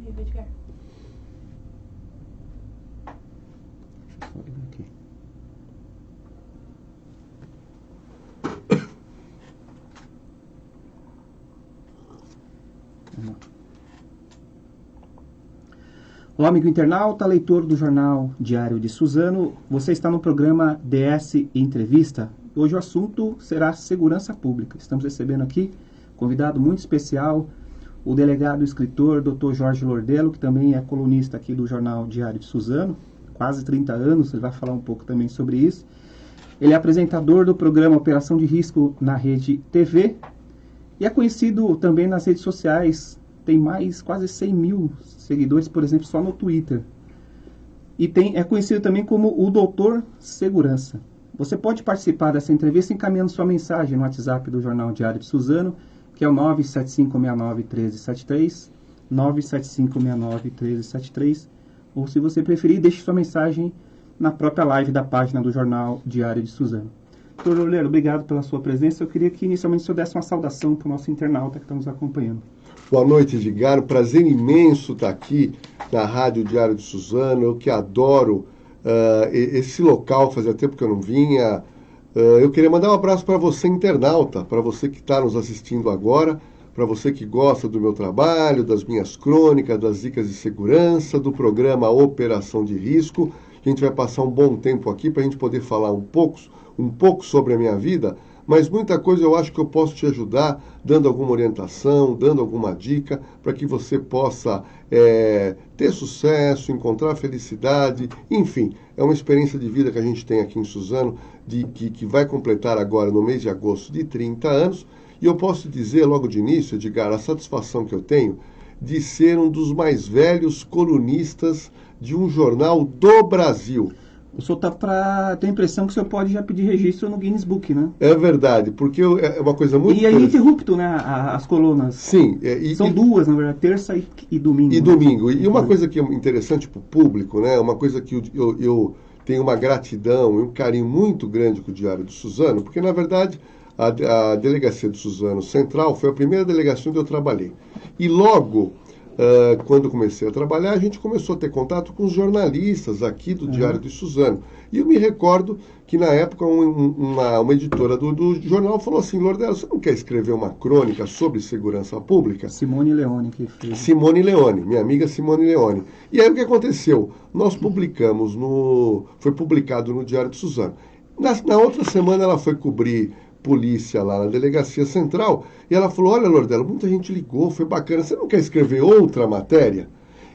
Edgar. Deixa eu só ligar aqui. Vamos lá. Olá, amigo internauta, leitor do Jornal Diário de Suzano. Você está no programa DS Entrevista. Hoje o assunto será segurança pública. Estamos recebendo aqui um convidado muito especial, o delegado e escritor Dr. Jorge Lordello, que também é colunista aqui do Jornal Diário de Suzano, quase 30 anos, ele vai falar um pouco também sobre isso. Ele é apresentador do programa Operação de Risco na Rede TV e é conhecido também nas redes sociais. Tem mais quase 100 mil seguidores, por exemplo, só no Twitter. E é conhecido também como o Doutor Segurança. Você pode participar dessa entrevista encaminhando sua mensagem no WhatsApp do Jornal Diário de Suzano, que é o 975691373, 975691373, ou se você preferir, deixe sua mensagem na própria live da página do Jornal Diário de Suzano. Doutor Lordello, obrigado pela sua presença. Eu queria que inicialmente o senhor desse uma saudação para o nosso internauta que está nos acompanhando. Boa noite, Edgar. Prazer imenso estar aqui na Rádio Diário de Suzano. Eu que adoro esse local, fazia tempo que eu não vinha. Eu queria mandar um abraço para você, internauta, para você que está nos assistindo agora, para você que gosta do meu trabalho, das minhas crônicas, das dicas de segurança, do programa Operação de Risco. A gente vai passar um bom tempo aqui para a gente poder falar um pouco sobre a minha vida, mas muita coisa eu acho que eu posso te ajudar, dando alguma orientação, dando alguma dica, para que você possa ter sucesso, encontrar felicidade, enfim. É uma experiência de vida que a gente tem aqui em Suzano, que vai completar agora no mês de agosto de 30 anos, e eu posso dizer logo de início, Edgar, a satisfação que eu tenho de ser um dos mais velhos colunistas de um jornal do Brasil. O senhor tem a impressão que o senhor pode já pedir registro no Guinness Book, né? É verdade, porque é uma coisa muito... E é ininterrupto, né, as colunas. Sim. São duas, na verdade, terça e domingo. E domingo. E uma coisa que é interessante para o público, né, uma coisa que eu tenho uma gratidão e um carinho muito grande com o Diário de Suzano, porque, na verdade, a delegacia de Suzano Central foi a primeira delegacia onde eu trabalhei. E logo... quando comecei a trabalhar, a gente começou a ter contato com os jornalistas aqui do Diário de Suzano. E eu me recordo que, na época, uma editora do jornal falou assim: Lordello, você não quer escrever uma crônica sobre segurança pública? Simone Leone que fez. Simone Leone, minha amiga Simone Leone. E aí o que aconteceu? Nós publicamos, foi publicado no Diário de Suzano. Na outra semana ela foi cobrir polícia lá na delegacia central, e ela falou: olha, Lordello, muita gente ligou, foi bacana, você não quer escrever outra matéria?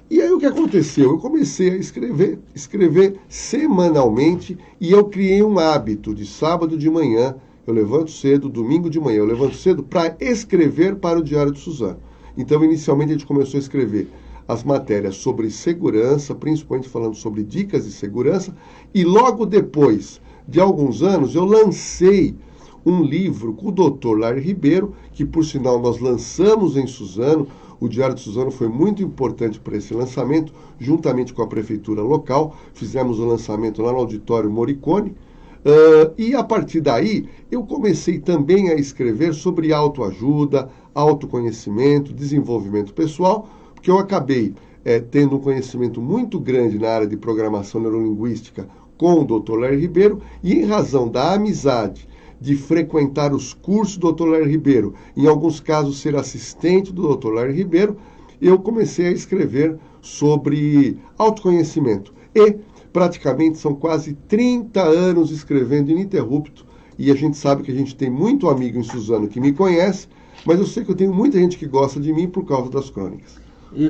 E aí o que aconteceu? Eu comecei a escrever semanalmente, e eu criei um hábito de sábado de manhã, eu levanto cedo, domingo de manhã, eu levanto cedo para escrever para o Diário de Suzano. Então, inicialmente, a gente começou a escrever as matérias sobre segurança, principalmente falando sobre dicas de segurança, e logo depois de alguns anos, eu lancei um livro com o Dr. Larry Ribeiro, que por sinal nós lançamos em Suzano. O Diário de Suzano foi muito importante para esse lançamento, juntamente com a prefeitura local. Fizemos o lançamento lá no Auditório Morricone. E a partir daí, eu comecei também a escrever sobre autoajuda, autoconhecimento, desenvolvimento pessoal, porque eu acabei tendo um conhecimento muito grande na área de programação neurolinguística com o Dr. Larry Ribeiro, e em razão da amizade, de frequentar os cursos do Dr. Larry Ribeiro, em alguns casos ser assistente do Dr. Larry Ribeiro, eu comecei a escrever sobre autoconhecimento. E praticamente são quase 30 anos escrevendo ininterrupto, e a gente sabe que a gente tem muito amigo em Suzano que me conhece, mas eu sei que eu tenho muita gente que gosta de mim por causa das crônicas.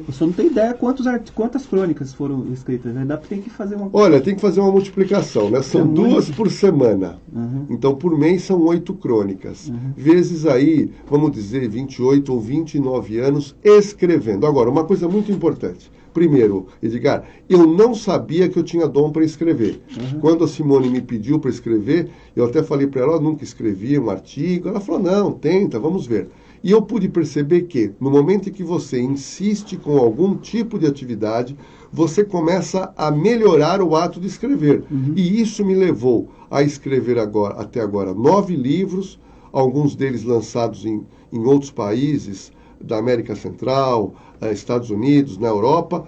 O senhor não tem ideia quantas crônicas foram escritas, né? Tem que fazer uma... Olha, tem que fazer uma multiplicação, né? São duas por semana. Uhum. Então, por mês, são 8 crônicas. Vezes aí, vamos dizer, 28 ou 29 anos escrevendo. Agora, uma coisa muito importante. Primeiro, Edgar, eu não sabia que eu tinha dom para escrever. Quando a Simone me pediu para escrever, eu até falei para ela: eu nunca escrevi um artigo. Ela falou: não, tenta, vamos ver. E eu pude perceber que, no momento em que você insiste com algum tipo de atividade, você começa a melhorar o ato de escrever. E isso me levou a escrever até agora 9 livros, alguns deles lançados em outros países, da América Central, Estados Unidos, na Europa,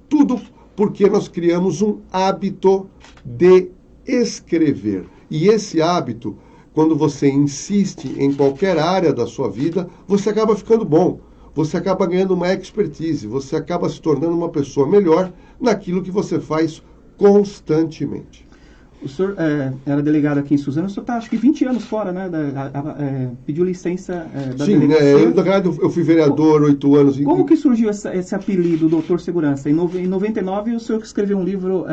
tudo porque nós criamos um hábito de escrever. E esse hábito, quando você insiste em qualquer área da sua vida, você acaba ficando bom. Você acaba ganhando uma expertise, você acaba se tornando uma pessoa melhor naquilo que você faz constantemente. O senhor era delegado aqui em Suzano, o senhor está acho que 20 anos fora, né? Pediu licença da Sim, delegacia. Na verdade eu fui vereador 8 anos. Como que surgiu esse apelido, Doutor Segurança? Em 99 o senhor escreveu um livro,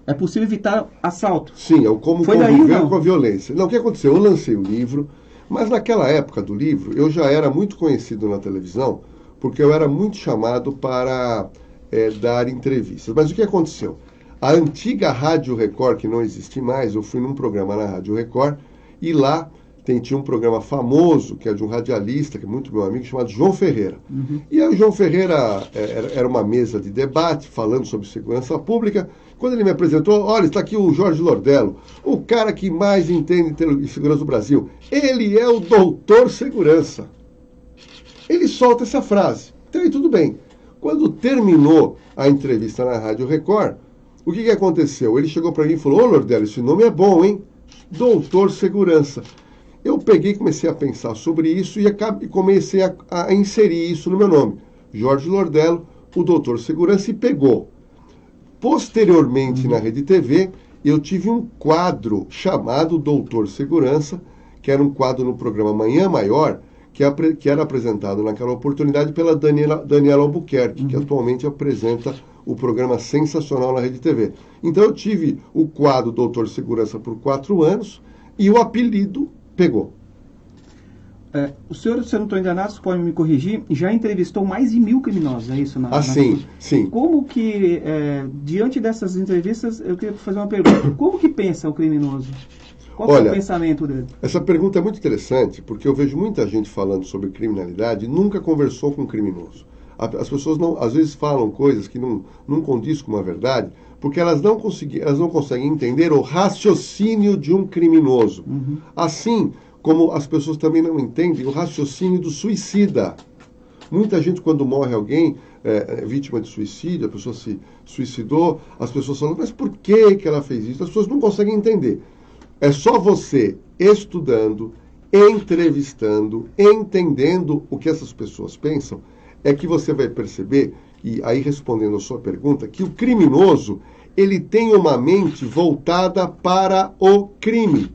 É Possível Evitar Assalto. Sim, Como Foi daí, Conviver não? com a Violência. Não, o que aconteceu? Eu lancei o livro, mas naquela época do livro eu já era muito conhecido na televisão, porque eu era muito chamado para dar entrevistas. Mas o que aconteceu? A antiga Rádio Record, que não existe mais, eu fui num programa na Rádio Record, e lá tinha um programa famoso, que é de um radialista, que é muito meu amigo, chamado João Ferreira. Uhum. E aí o João Ferreira era uma mesa de debate, falando sobre segurança pública. Quando ele me apresentou, olha, está aqui o Jorge Lordello, o cara que mais entende de segurança do Brasil. Ele é o doutor segurança. Ele solta essa frase. Então aí tudo bem. Quando terminou a entrevista na Rádio Record, o que aconteceu? Ele chegou para mim e falou, ô Lordello, esse nome é bom, hein? Doutor Segurança. Eu peguei e comecei a pensar sobre isso e comecei a inserir isso no meu nome. Jorge Lordello, o Doutor Segurança, e pegou. Posteriormente, na Rede TV, eu tive um quadro chamado Doutor Segurança, que era um quadro no programa Manhã Maior, que era apresentado naquela oportunidade pela Daniela Albuquerque, que atualmente apresenta o programa Sensacional na Rede TV. Então eu tive o quadro Doutor Segurança por 4 anos e o apelido pegou. O senhor, se eu não estou enganado, você pode me corrigir, já entrevistou mais de 1.000 criminosos, é isso? Sim. Como que, diante dessas entrevistas, eu queria fazer uma pergunta. Como que pensa o criminoso? Qual é o pensamento dele? Essa pergunta é muito interessante, porque eu vejo muita gente falando sobre criminalidade e nunca conversou com um criminoso. As pessoas às vezes falam coisas que não condiz com uma verdade, porque elas não conseguem entender o raciocínio de um criminoso. Uhum. Assim como as pessoas também não entendem o raciocínio do suicida. Muita gente, quando morre alguém, vítima de suicídio, a pessoa se suicidou, as pessoas falam, mas por que ela fez isso? As pessoas não conseguem entender. É só você estudando, entrevistando, entendendo o que essas pessoas pensam, é que você vai perceber, e aí respondendo a sua pergunta, que o criminoso, ele tem uma mente voltada para o crime.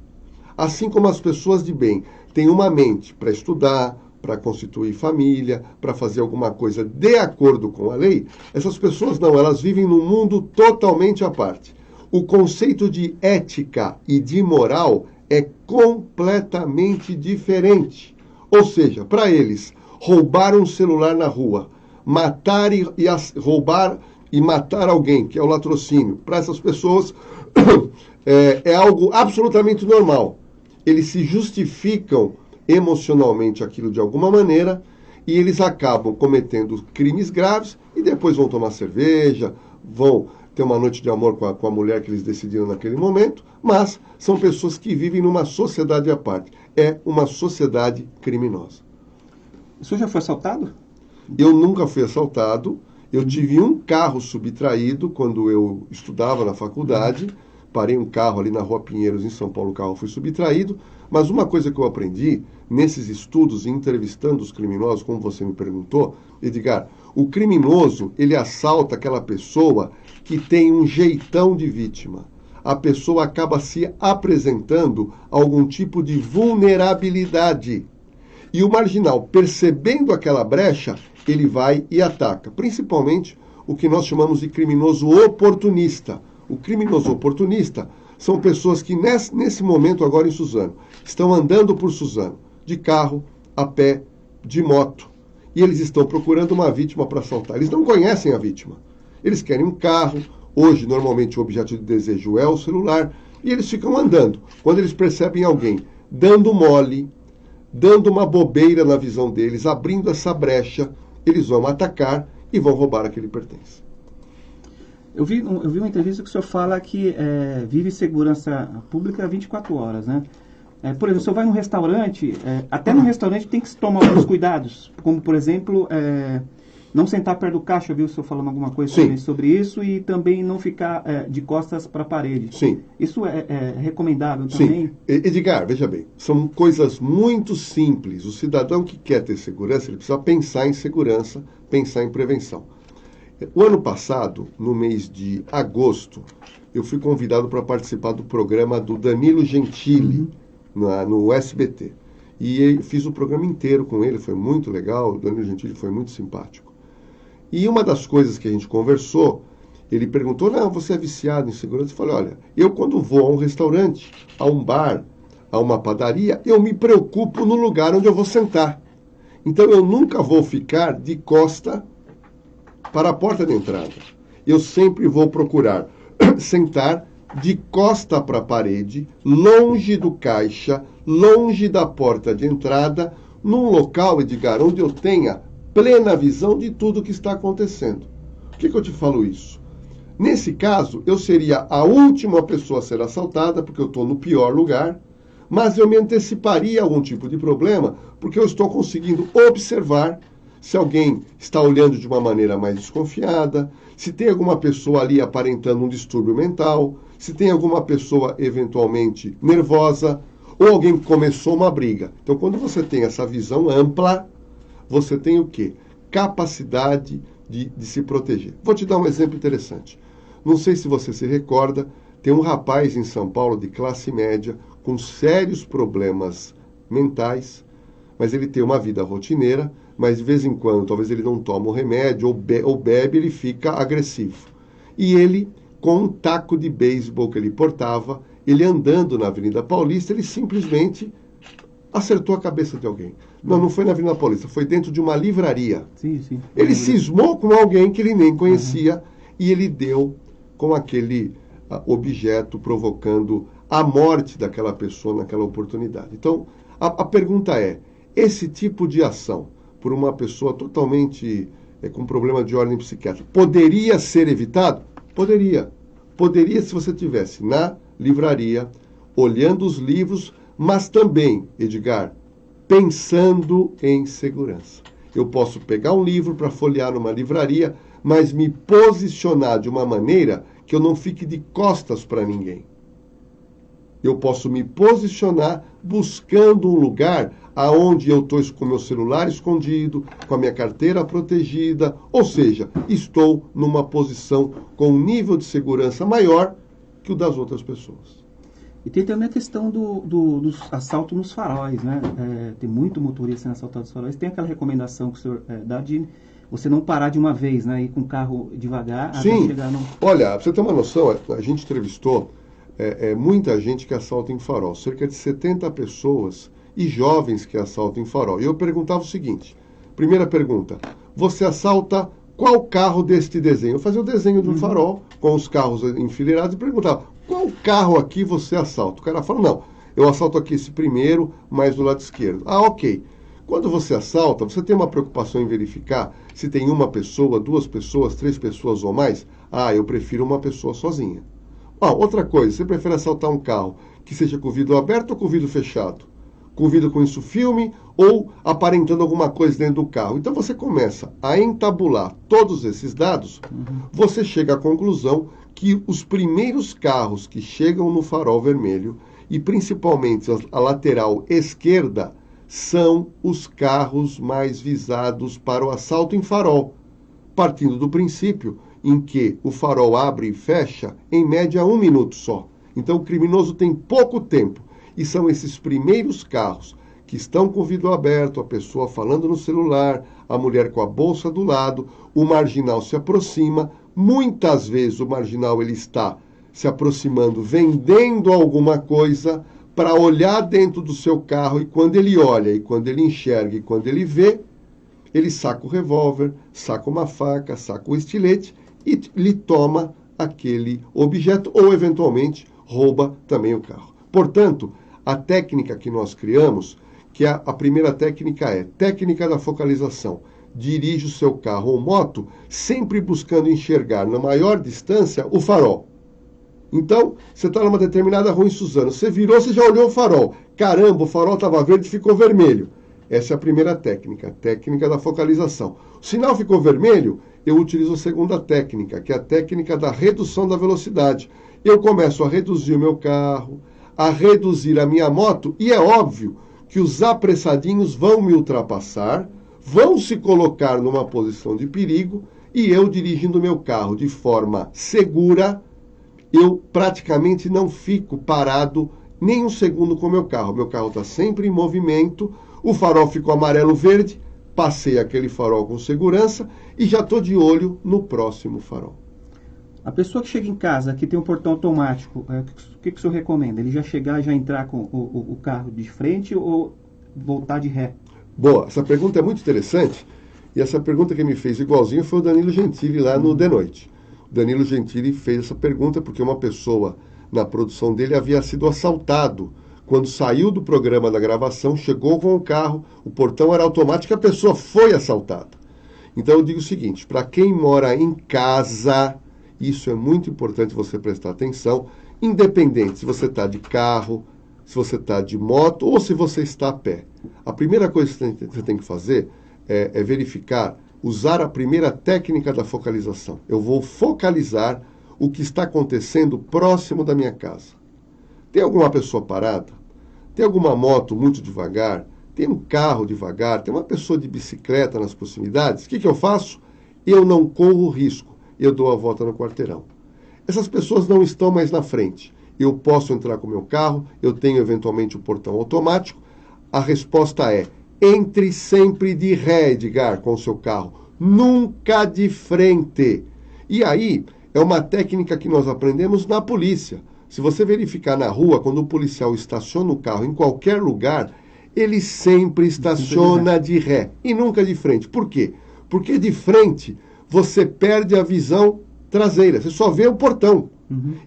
Assim como as pessoas de bem têm uma mente para estudar, para constituir família, para fazer alguma coisa de acordo com a lei, essas pessoas não, elas vivem num mundo totalmente à parte. O conceito de ética e de moral é completamente diferente. Ou seja, para eles, roubar um celular na rua, roubar e matar alguém, que é o latrocínio, para essas pessoas é algo absolutamente normal. Eles se justificam emocionalmente aquilo de alguma maneira e eles acabam cometendo crimes graves e depois vão tomar cerveja, vão ter uma noite de amor com a mulher que eles decidiram naquele momento, mas são pessoas que vivem numa sociedade à parte. É uma sociedade criminosa. O senhor já foi assaltado? Eu nunca fui assaltado. Eu tive um carro subtraído quando eu estudava na faculdade. Parei um carro ali na Rua Pinheiros, em São Paulo, o carro foi subtraído. Mas uma coisa que eu aprendi nesses estudos, entrevistando os criminosos, como você me perguntou, Edgar, o criminoso, ele assalta aquela pessoa que tem um jeitão de vítima. A pessoa acaba se apresentando algum tipo de vulnerabilidade. E o marginal, percebendo aquela brecha, ele vai e ataca. Principalmente o que nós chamamos de criminoso oportunista. O criminoso oportunista são pessoas que nesse momento agora em Suzano, estão andando por Suzano, de carro, a pé, de moto. E eles estão procurando uma vítima para assaltar. Eles não conhecem a vítima. Eles querem um carro. Hoje, normalmente, o objeto de desejo é o celular. E eles ficam andando. Quando eles percebem alguém dando mole, dando uma bobeira na visão deles, abrindo essa brecha, eles vão atacar e vão roubar aquele pertence. Eu vi uma entrevista que o senhor fala que vive segurança pública 24 horas, né? Por exemplo, se você vai num restaurante, até no restaurante tem que se tomar alguns cuidados, como, por exemplo, não sentar perto do caixa, viu, o senhor falando alguma coisa sobre isso, e também não ficar de costas para a parede. Sim. Isso é recomendável também? Sim. Edgar, veja bem, são coisas muito simples. O cidadão que quer ter segurança, ele precisa pensar em segurança, pensar em prevenção. O ano passado, no mês de agosto, eu fui convidado para participar do programa do Danilo Gentili, no SBT. E fiz o programa inteiro com ele, foi muito legal, o Danilo Gentili foi muito simpático. E uma das coisas que a gente conversou, ele perguntou, não, você é viciado em segurança? Eu falei, olha, eu quando vou a um restaurante, a um bar, a uma padaria, eu me preocupo no lugar onde eu vou sentar. Então eu nunca vou ficar de costa para a porta de entrada. Eu sempre vou procurar sentar de costa para a parede, longe do caixa, longe da porta de entrada, num local, Edgar, onde eu tenha plena visão de tudo que está acontecendo. Por que eu te falo isso? Nesse caso, eu seria a última pessoa a ser assaltada, porque eu estou no pior lugar, mas eu me anteciparia a algum tipo de problema, porque eu estou conseguindo observar se alguém está olhando de uma maneira mais desconfiada, se tem alguma pessoa ali aparentando um distúrbio mental, se tem alguma pessoa eventualmente nervosa, ou alguém que começou uma briga. Então, quando você tem essa visão ampla, você tem o quê? Capacidade de se proteger. Vou te dar um exemplo interessante. Não sei se você se recorda, tem um rapaz em São Paulo de classe média com sérios problemas mentais, mas ele tem uma vida rotineira, mas de vez em quando, talvez ele não toma o remédio ou bebe, ele fica agressivo. E ele, com um taco de beisebol que ele portava, ele andando na Avenida Paulista, ele simplesmente acertou a cabeça de alguém. Não foi na Avenida Paulista, foi dentro de uma livraria. Sim. Ele cismou com alguém que ele nem conhecia e ele deu com aquele objeto, provocando a morte daquela pessoa naquela oportunidade. Então, a pergunta é, esse tipo de ação por uma pessoa totalmente com problema de ordem psiquiátrica, poderia ser evitado? Poderia. Poderia se você estivesse na livraria, olhando os livros, mas também, Edgar, pensando em segurança. Eu posso pegar um livro para folhear numa livraria, mas me posicionar de uma maneira que eu não fique de costas para ninguém. Eu posso me posicionar buscando um lugar aonde eu estou com meu celular escondido, com a minha carteira protegida, ou seja, estou numa posição com um nível de segurança maior que o das outras pessoas. E tem também a questão do assalto nos faróis, né? Tem muito motorista sendo assaltado nos faróis. Tem aquela recomendação que o senhor dá de você não parar de uma vez, né? Ir com o carro devagar até chegar no... Olha, pra você ter uma noção, a gente entrevistou muita gente que assalta em farol, cerca de 70 pessoas e jovens que assaltam em farol. E eu perguntava o seguinte, primeira pergunta, você assalta qual carro deste desenho? Eu fazia o desenho de um farol com os carros enfileirados e perguntava, qual carro aqui você assalta? O cara fala, não, eu assalto aqui esse primeiro, mas do lado esquerdo. Ah, ok. Quando você assalta, você tem uma preocupação em verificar se tem uma pessoa, 2 pessoas, 3 pessoas ou mais? Ah, eu prefiro uma pessoa sozinha. Outra coisa, você prefere assaltar um carro que seja com o vidro aberto ou com o vidro fechado? Com o vidro com isso filme ou aparentando alguma coisa dentro do carro? Então você começa a entabular todos esses dados, você chega à conclusão que os primeiros carros que chegam no farol vermelho, e principalmente a lateral esquerda, são os carros mais visados para o assalto em farol, partindo do princípio em que o farol abre e fecha em média 1 minuto só. Então o criminoso tem pouco tempo, e são esses primeiros carros que estão com o vidro aberto, a pessoa falando no celular, a mulher com a bolsa do lado, o marginal se aproxima, muitas vezes o marginal ele está se aproximando, vendendo alguma coisa para olhar dentro do seu carro, e quando ele olha, e quando ele enxerga, e quando ele vê, ele saca o revólver, saca uma faca, saca o estilete e lhe toma aquele objeto ou, eventualmente, rouba também o carro. Portanto, a técnica que nós criamos, que a primeira técnica é técnica da focalização. Dirige o seu carro ou moto sempre buscando enxergar na maior distância o farol. Então, você está numa determinada rua em Suzano, você virou, você já olhou o farol. Caramba, o farol estava verde e ficou vermelho. Essa é a primeira técnica, a técnica da focalização. O sinal ficou vermelho, eu utilizo a segunda técnica, que é a técnica da redução da velocidade. Eu começo a reduzir o meu carro, a reduzir a minha moto, e é óbvio que os apressadinhos vão me ultrapassar, vão se colocar numa posição de perigo, e eu dirigindo meu carro de forma segura, eu praticamente não fico parado nem um segundo com o meu carro. Meu carro está sempre em movimento, o farol ficou amarelo-verde, passei aquele farol com segurança e já estou de olho no próximo farol. A pessoa que chega em casa, que tem um portão automático, o que o senhor recomenda? Ele já chegar, já entrar com o carro de frente ou voltar de ré? Boa, essa pergunta é muito interessante. E essa pergunta que me fez igualzinho foi o Danilo Gentili lá no De Noite. O Danilo Gentili fez essa pergunta porque uma pessoa na produção dele havia sido assaltado. Quando saiu do programa da gravação, chegou com o carro, o portão era automático e a pessoa foi assaltada. Então eu digo o seguinte, para quem mora em casa, isso é muito importante você prestar atenção, independente se você está de carro, se você está de moto ou se você está a pé. A primeira coisa que você tem que fazer é verificar, usar a primeira técnica da focalização. Eu vou focalizar o que está acontecendo próximo da minha casa. Tem alguma pessoa parada? Tem alguma moto muito devagar? Tem um carro devagar? Tem uma pessoa de bicicleta nas proximidades? O que eu faço? Eu não corro risco. Eu dou a volta no quarteirão. Essas pessoas não estão mais na frente. Eu posso entrar com o meu carro, eu tenho eventualmente o portão automático. A resposta é: entre sempre de ré, Edgar, com o seu carro. Nunca de frente. E aí, é uma técnica que nós aprendemos na polícia. Se você verificar na rua, quando o policial estaciona o carro em qualquer lugar, ele sempre estaciona de ré e nunca de frente. Por quê? Porque de frente você perde a visão traseira, você só vê o portão.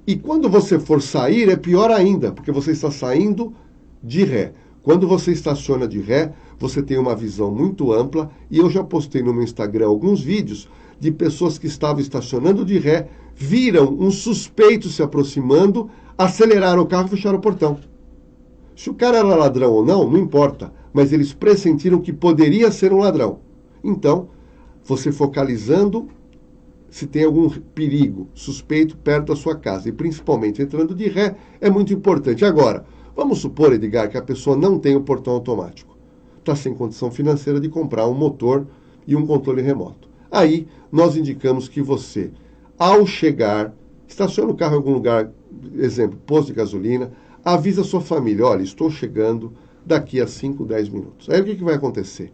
E quando você for sair, é pior ainda, porque você está saindo de ré. Quando você estaciona de ré, você tem uma visão muito ampla, e eu já postei no meu Instagram alguns vídeos de pessoas que estavam estacionando de ré, viram um suspeito se aproximando, aceleraram o carro e fecharam o portão. Se o cara era ladrão ou não, não importa, mas eles pressentiram que poderia ser um ladrão. Então, você focalizando se tem algum perigo suspeito perto da sua casa, e principalmente entrando de ré, é muito importante. Agora, vamos supor, Edgar, que a pessoa não tem o portão automático. Está sem condição financeira de comprar um motor e um controle remoto. Aí, nós indicamos que você, ao chegar, estaciona o carro em algum lugar, exemplo, posto de gasolina, avisa a sua família: olha, estou chegando daqui a 5, 10 minutos. Aí o que vai acontecer?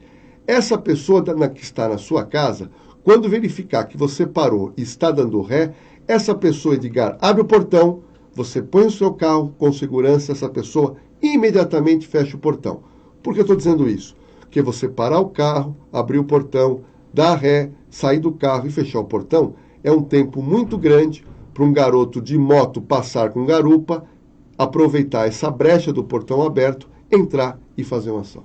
Essa pessoa que está na sua casa, quando verificar que você parou e está dando ré, essa pessoa, Edgar, abre o portão, você põe o seu carro com segurança, essa pessoa imediatamente fecha o portão. Por que eu estou dizendo isso? Porque você parar o carro, abrir o portão, dar ré, sair do carro e fechar o portão é um tempo muito grande para um garoto de moto passar com garupa, aproveitar essa brecha do portão aberto, entrar e fazer uma ação.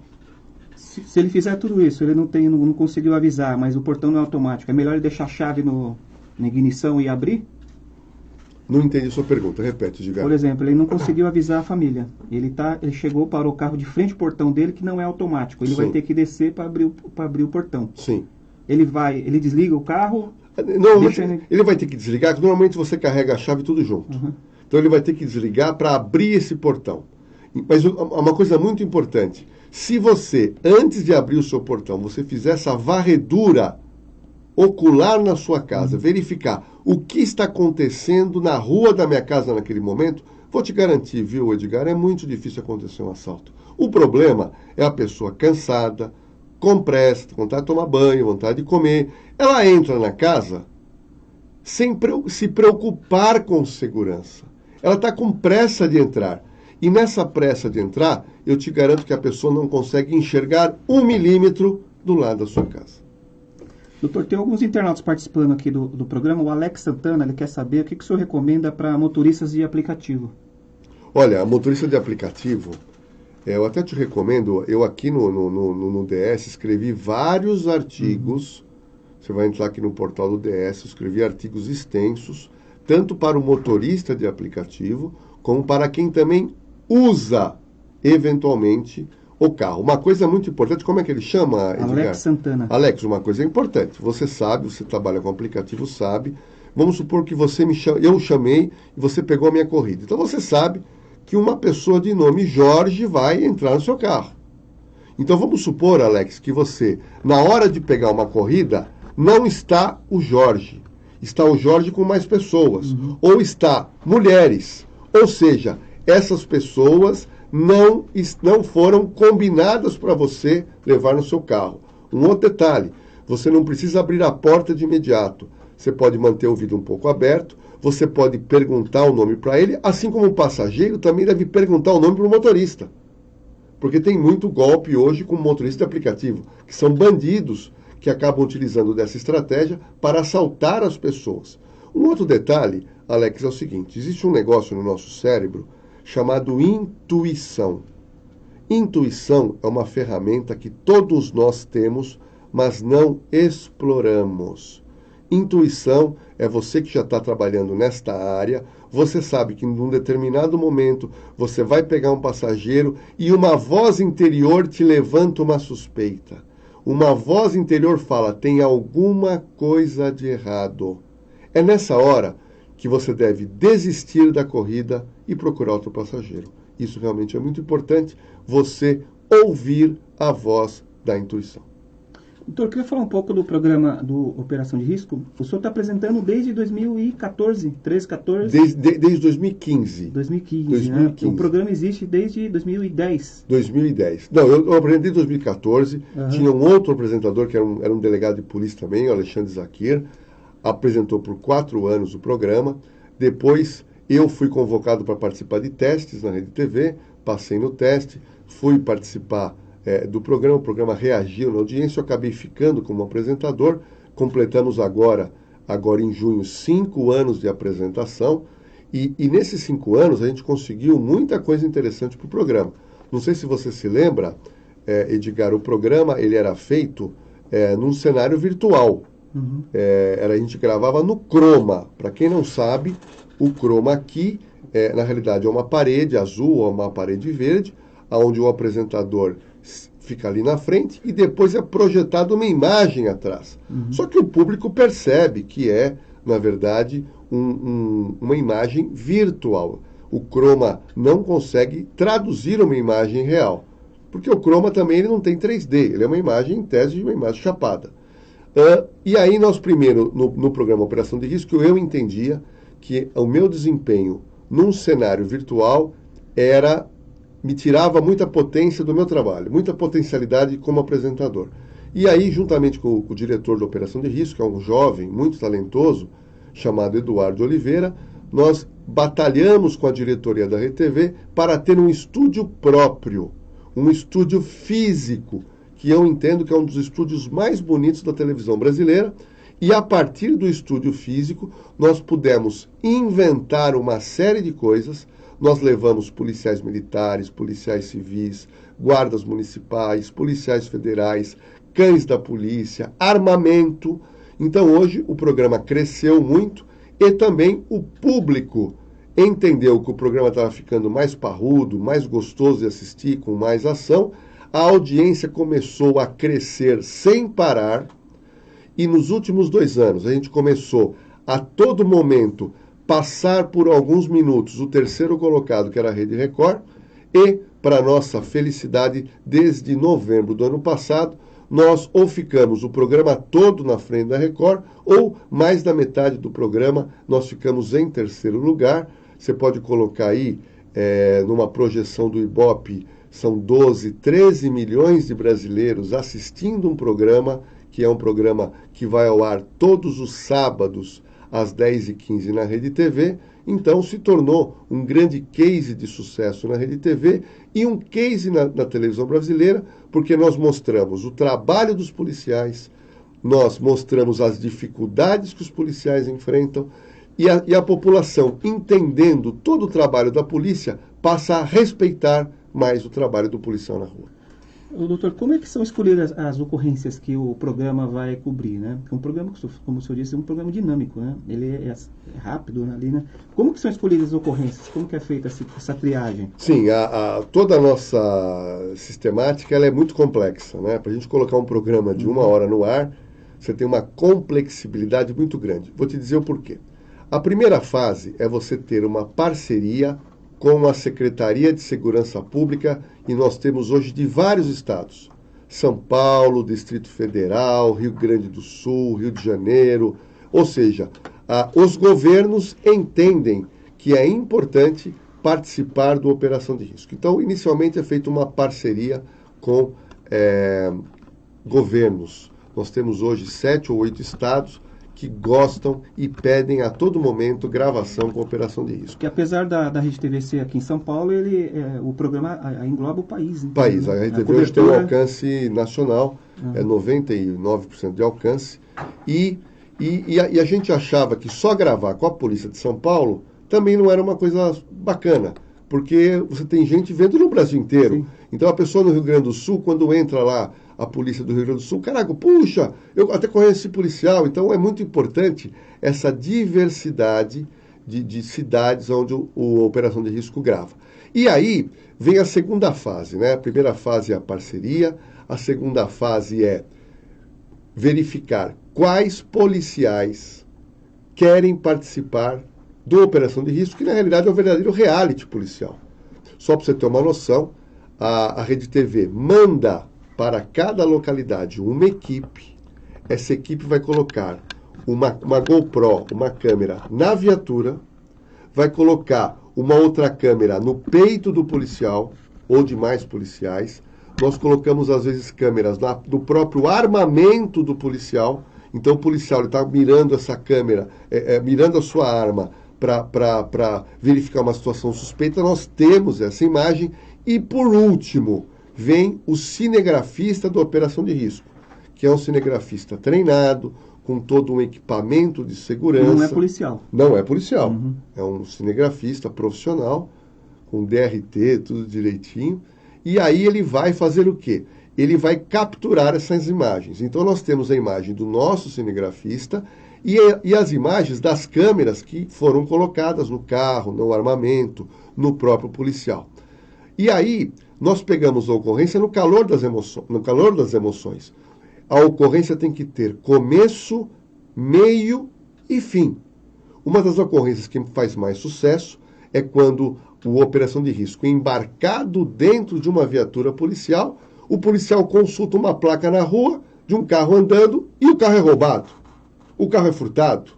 Se ele fizer tudo isso, ele não conseguiu avisar, mas o portão não é automático, é melhor ele deixar a chave na ignição e abrir? Não entendi a sua pergunta, repete, Edgar. Por exemplo, ele não conseguiu avisar a família. Ele chegou, parou o carro de frente ao portão dele, que não é automático. Ele vai ter que descer para abrir o portão. Sim. Ele desliga o carro... Ele vai ter que desligar, porque normalmente você carrega a chave tudo junto. Então ele vai ter que desligar para abrir esse portão. Mas uma coisa muito importante, se você, antes de abrir o seu portão, você fizer essa varredura ocular na sua casa, verificar o que está acontecendo na rua da minha casa naquele momento, vou te garantir, viu, Edgar, é muito difícil acontecer um assalto. O problema é a pessoa cansada, com pressa, vontade de tomar banho, vontade de comer. Ela entra na casa sem se preocupar com segurança. Ela está com pressa de entrar. E nessa pressa de entrar, eu te garanto que a pessoa não consegue enxergar 1 milímetro do lado da sua casa. Doutor, tem alguns internautas participando aqui do programa. O Alex Santana, ele quer saber o que o senhor recomenda para motoristas de aplicativo. Olha, a motorista de aplicativo, eu até te recomendo, eu aqui no DS escrevi vários artigos, você vai entrar aqui no portal do DS, escrevi artigos extensos, tanto para o motorista de aplicativo, como para quem também usa, eventualmente, o carro. Uma coisa muito importante, como é que ele chama, Edgar? Alex Santana. Alex, uma coisa importante. Você sabe, você trabalha com aplicativo, sabe. Vamos supor que você eu chamei e você pegou a minha corrida. Então você sabe que uma pessoa de nome Jorge vai entrar no seu carro. Então vamos supor, Alex, que você, na hora de pegar uma corrida, não está o Jorge. Está o Jorge com mais pessoas. Ou está mulheres. Ou seja, essas pessoas não foram combinadas para você levar no seu carro. Um outro detalhe, você não precisa abrir a porta de imediato. Você pode manter o vidro um pouco aberto, você pode perguntar o nome para ele, assim como o passageiro também deve perguntar o nome para o motorista. Porque tem muito golpe hoje com motorista de aplicativo, que são bandidos que acabam utilizando dessa estratégia para assaltar as pessoas. Um outro detalhe, Alex, é o seguinte, existe um negócio no nosso cérebro chamado intuição. Intuição é uma ferramenta que todos nós temos, mas não exploramos. Intuição é você que já está trabalhando nesta área, você sabe que num determinado momento você vai pegar um passageiro e uma voz interior te levanta uma suspeita. Uma voz interior fala, tem alguma coisa de errado. É nessa hora que você deve desistir da corrida e procurar outro passageiro. Isso realmente é muito importante, você ouvir a voz da intuição. Doutor, eu queria falar um pouco do programa do Operação de Risco. O senhor está apresentando desde 2014, 13, 14? Desde 2015. 2015, né? O programa existe desde 2010. 2010. Não, eu apresentei em 2014. Tinha um outro apresentador, que era um delegado de polícia também, o Alexandre Zakir. Apresentou por 4 anos o programa. Depois, eu fui convocado para participar de testes na Rede TV. Passei no teste, fui participar do programa, o programa reagiu na audiência, eu acabei ficando como apresentador, completamos agora em junho, 5 anos de apresentação, e nesses 5 anos a gente conseguiu muita coisa interessante para o programa. Não sei se você se lembra, Edgar, o programa ele era feito num cenário virtual. A gente gravava no Chroma. Para quem não sabe, o Chroma aqui, na realidade, é uma parede azul ou uma parede verde, onde o apresentador fica ali na frente e depois é projetada uma imagem atrás. Só que o público percebe que é, na verdade, uma imagem virtual. O Chroma não consegue traduzir uma imagem real, porque o Chroma também ele não tem 3D, ele é uma imagem em tese de uma imagem chapada. E aí nós primeiro, no programa Operação de Risco, eu entendia que o meu desempenho num cenário virtual me tirava muita potência do meu trabalho, muita potencialidade como apresentador. E aí, juntamente com o diretor da Operação de Risco, que é um jovem muito talentoso, chamado Eduardo Oliveira, nós batalhamos com a diretoria da RTV para ter um estúdio próprio, um estúdio físico, que eu entendo que é um dos estúdios mais bonitos da televisão brasileira, e a partir do estúdio físico, nós pudemos inventar uma série de coisas. Nós levamos policiais militares, policiais civis, guardas municipais, policiais federais, cães da polícia, armamento. Então hoje o programa cresceu muito e também o público entendeu que o programa estava ficando mais parrudo, mais gostoso de assistir, com mais ação. A audiência começou a crescer sem parar e nos últimos 2 anos a gente começou a todo momento passar por alguns minutos o terceiro colocado, que era a Rede Record, e, para nossa felicidade, desde novembro do ano passado, nós ou ficamos o programa todo na frente da Record, ou mais da metade do programa nós ficamos em terceiro lugar. Você pode colocar aí, numa projeção do Ibope, são 12, 13 milhões de brasileiros assistindo um programa, que é um programa que vai ao ar todos os sábados, às 10h15 na Rede TV, então se tornou um grande case de sucesso na Rede TV e um case na televisão brasileira, porque nós mostramos o trabalho dos policiais, nós mostramos as dificuldades que os policiais enfrentam e a população, entendendo todo o trabalho da polícia, passa a respeitar mais o trabalho do policial na rua. Doutor, como é que são escolhidas as ocorrências que o programa vai cobrir, né? Porque um programa, como o senhor disse, é um programa dinâmico, né? Ele é rápido ali, né? Como que são escolhidas as ocorrências? Como que é feita essa triagem? Sim, toda a nossa sistemática ela é muito complexa, né? Para a gente colocar um programa de 1 hora no ar, você tem uma complexibilidade muito grande. Vou te dizer o porquê. A primeira fase é você ter uma parceria com a Secretaria de Segurança Pública, e nós temos hoje de vários estados. São Paulo, Distrito Federal, Rio Grande do Sul, Rio de Janeiro. Ou seja, os governos entendem que é importante participar da operação de risco. Então, inicialmente é feita uma parceria com governos. Nós temos hoje 7 ou 8 estados que gostam e pedem a todo momento gravação com operação de risco. Que apesar da Rede TV ser aqui em São Paulo, o programa engloba o país. Então, país. A Rede TV hoje tem um alcance nacional, 99% de alcance. E a gente achava que só gravar com a Polícia de São Paulo também não era uma coisa bacana, porque você tem gente vendo no Brasil inteiro. Sim. Então a pessoa no Rio Grande do Sul, quando entra lá a polícia do Rio Grande do Sul, caraca, puxa, eu até conheço esse policial. Então é muito importante essa diversidade de cidades onde a operação de risco grava. E aí vem a segunda fase, né? A primeira fase é a parceria, a segunda fase é verificar quais policiais querem participar da operação de risco, que na realidade é um verdadeiro reality policial. Só para você ter uma noção, a Rede TV manda para cada localidade uma equipe. Essa equipe vai colocar uma GoPro, uma câmera na viatura, vai colocar uma outra câmera no peito do policial ou de mais policiais. Nós colocamos, às vezes, câmeras do próprio armamento do policial. Então, o policial está mirando essa câmera, mirando a sua arma para verificar uma situação suspeita. Nós temos essa imagem. E, por último, vem o cinegrafista da operação de risco, que é um cinegrafista treinado, com todo um equipamento de segurança. Não é policial. Não é policial. Uhum. É um cinegrafista profissional, com DRT, tudo direitinho. E aí ele vai fazer o quê? Ele vai capturar essas imagens. Então nós temos a imagem do nosso cinegrafista e as imagens das câmeras que foram colocadas no carro, no armamento, no próprio policial. E aí nós pegamos a ocorrência no calor das emoções. A ocorrência tem que ter começo, meio e fim. Uma das ocorrências que faz mais sucesso é quando a operação de risco embarcado dentro de uma viatura policial, o policial consulta uma placa na rua de um carro andando e o carro é roubado. O carro é furtado.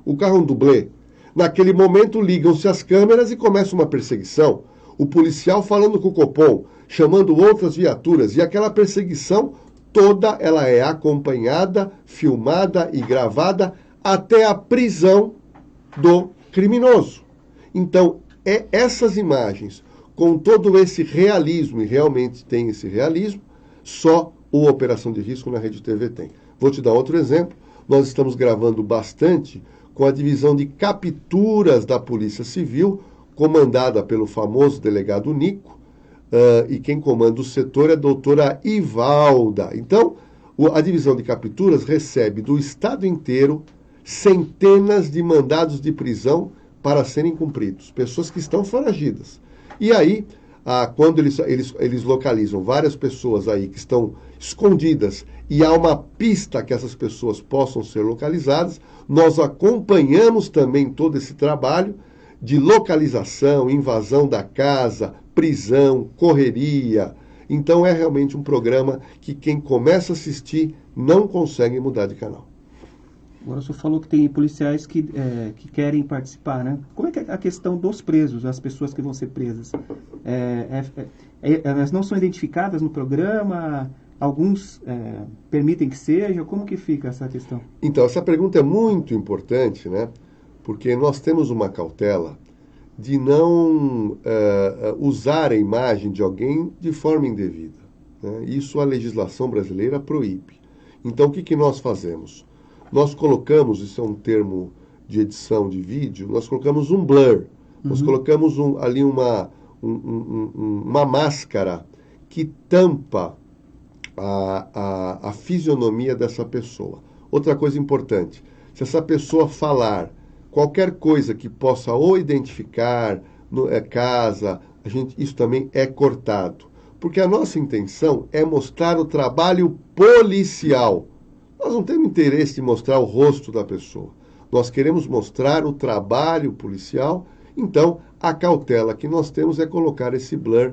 O carro é um dublê. Naquele momento ligam-se as câmeras e começa uma perseguição. O policial falando com o Copom, chamando outras viaturas, e aquela perseguição toda ela é acompanhada, filmada e gravada até a prisão do criminoso. Então, essas imagens, com todo esse realismo, e realmente tem esse realismo, só a Operação de Risco na Rede TV tem. Vou te dar outro exemplo. Nós estamos gravando bastante com a divisão de capturas da Polícia Civil, comandada pelo famoso delegado Nico, e quem comanda o setor é a doutora Ivalda. Então, a divisão de capturas recebe do estado inteiro centenas de mandados de prisão para serem cumpridos. Pessoas que estão foragidas. E aí, quando eles localizam várias pessoas aí que estão escondidas e há uma pista que essas pessoas possam ser localizadas, nós acompanhamos também todo esse trabalho de localização, invasão da casa, prisão, correria. Então é realmente um programa que quem começa a assistir não consegue mudar de canal. Agora o senhor falou que tem policiais que querem participar, né? Como é que é a questão dos presos, as pessoas que vão ser presas? Elas não são identificadas no programa? Alguns permitem que seja? Como que fica essa questão? Então, essa pergunta é muito importante, né? Porque nós temos uma cautela de não usar a imagem de alguém de forma indevida, né? Isso a legislação brasileira proíbe. Então, o que nós fazemos? Nós colocamos, isso é um termo de edição de vídeo, nós colocamos um blur. Nós colocamos ali uma máscara que tampa a fisionomia dessa pessoa. Outra coisa importante, se essa pessoa falar qualquer coisa que possa ou identificar casa, isso também é cortado. Porque a nossa intenção é mostrar o trabalho policial. Nós não temos interesse de mostrar o rosto da pessoa. Nós queremos mostrar o trabalho policial. Então, a cautela que nós temos é colocar esse blur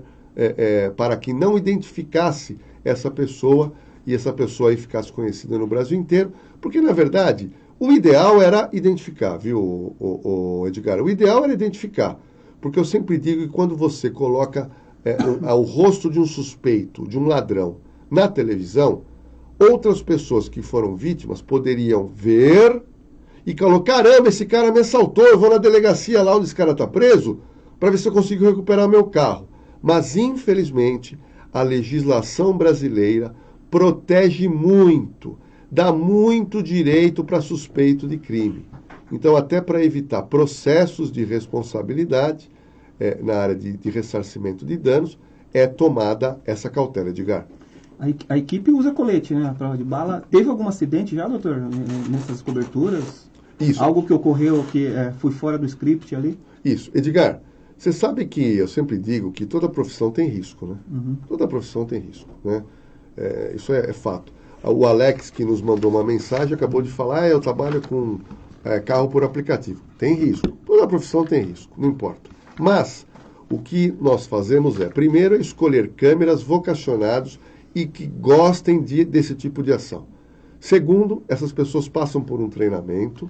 para que não identificasse essa pessoa e essa pessoa aí ficasse conhecida no Brasil inteiro. Porque, na verdade, o ideal era identificar, viu, o Edgar? O ideal era identificar. Porque eu sempre digo que quando você coloca o rosto de um suspeito, de um ladrão, na televisão, outras pessoas que foram vítimas poderiam ver e colocar, caramba, esse cara me assaltou, eu vou na delegacia lá onde esse cara está preso para ver se eu consigo recuperar meu carro. Mas, infelizmente, a legislação brasileira protege muito, dá muito direito para suspeito de crime. Então, até para evitar processos de responsabilidade, na área de ressarcimento de danos, é tomada essa cautela, Edgar. A equipe usa colete, né? A prova de bala. Teve algum acidente já, doutor, nessas coberturas? Isso. Algo que ocorreu que foi fora do script ali? Isso. Edgar, você sabe que eu sempre digo que toda profissão tem risco, né? Uhum. Toda profissão tem risco, né? Isso é fato. O Alex, que nos mandou uma mensagem, acabou de falar, eu trabalho com carro por aplicativo. Tem risco. Toda profissão tem risco, não importa. Mas o que nós fazemos primeiro, escolher câmeras vocacionados e que gostem desse tipo de ação. Segundo, essas pessoas passam por um treinamento.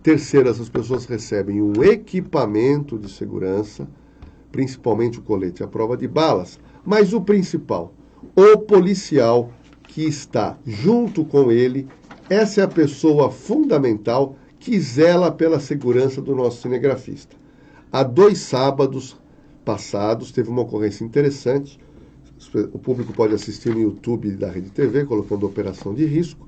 Terceiro, essas pessoas recebem um equipamento de segurança, principalmente o colete à prova de balas. Mas o principal, o policial que está junto com ele, essa é a pessoa fundamental que zela pela segurança do nosso cinegrafista. Há 2 sábados passados, teve uma ocorrência interessante. O público pode assistir no YouTube da Rede TV, colocando operação de risco.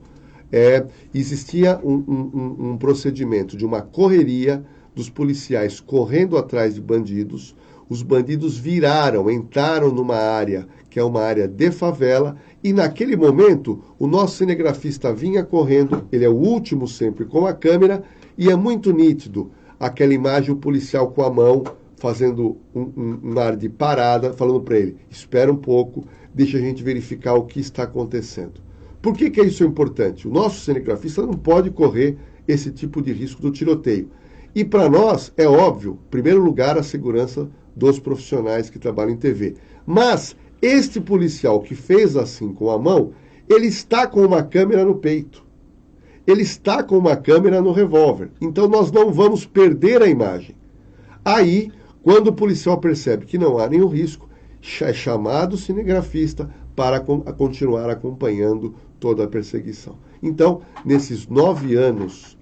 Existia um procedimento de uma correria dos policiais correndo atrás de bandidos. Os bandidos viraram, entraram numa área que é uma área de favela, e naquele momento o nosso cinegrafista vinha correndo, ele é o último sempre com a câmera, e é muito nítido aquela imagem, o policial com a mão, fazendo um ar de parada, falando para ele, espera um pouco, deixa a gente verificar o que está acontecendo. Por que isso é importante? O nosso cinegrafista não pode correr esse tipo de risco do tiroteio. E para nós, é óbvio, em primeiro lugar, a segurança dos profissionais que trabalham em TV. Mas este policial que fez assim com a mão, ele está com uma câmera no peito. Ele está com uma câmera no revólver. Então nós não vamos perder a imagem. Aí, quando o policial percebe que não há nenhum risco, é chamado o cinegrafista para continuar acompanhando toda a perseguição. Então, nesses 9 anos